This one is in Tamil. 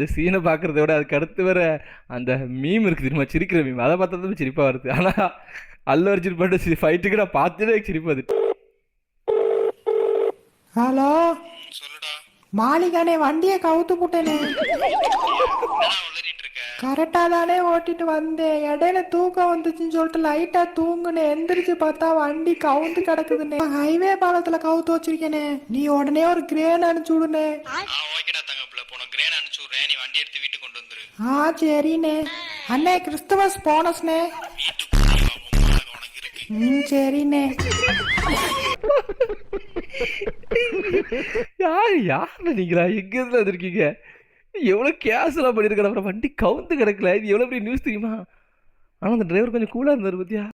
இந்த சீனை பார்க்கறத விட அதுக்கு அடுத்து வேற அந்த மீம் இருக்கு தெரியுமா, சிரிக்கிற மீம், அதை பார்த்தா தான் சிரிப்பா வருது. ஆனா அல்லு அர்ஜுன் பண்ண ஃபைட்டுக்கு நான் பார்த்துட்டே சிரிப்பு அது. ஹலோ சொல்லுடா. மாளிகானே, வண்டியை கவுத்து போட்டேனே. என்னடா உளறிட்டு இருக்க? கரெக்டா தானே ஓட்டிட்டு வந்தேன். இடையில தூக்கம் வந்துச்சுன்னு சொல்லிட்டு லைட்டா தூங்குனேன். எந்திரிச்சு பார்த்தா வண்டி கவுந்து கிடக்குதுண்ணே. ஹைவே பாலத்துல கவுத்து வச்சிருக்கேனே. நீ உடனே ஒரு கிரேன் அனுப்பிச்சு விடுனே. ஓகேடா தங்கப்புல, போன கிரேன் அனுப்பிச்சு விடுறேன், நீ வண்டி எடுத்து வீட்டுக்கு கொண்டு வந்துரு. சரிண்ணே. அண்ணே, கிறிஸ்துமஸ் போனஸ்ண்ணே. வீட்டுக்கு போய் வா, உன் உனக்கு இருக்கு. சரிண்ணே. யார் நீங்களா, எங்க இருந்து வந்திருக்கீங்க? எவ்வளவு கேஸ்லாம் பண்ணிருக்கேன். அப்புறம் வண்டி கவுந்து கிடக்கல, இது எவ்வளவு பெரிய நியூஸ் தெரியுமா? ஆனா அந்த டிரைவர் கொஞ்சம் கூலா இருந்தாரு பத்தியா.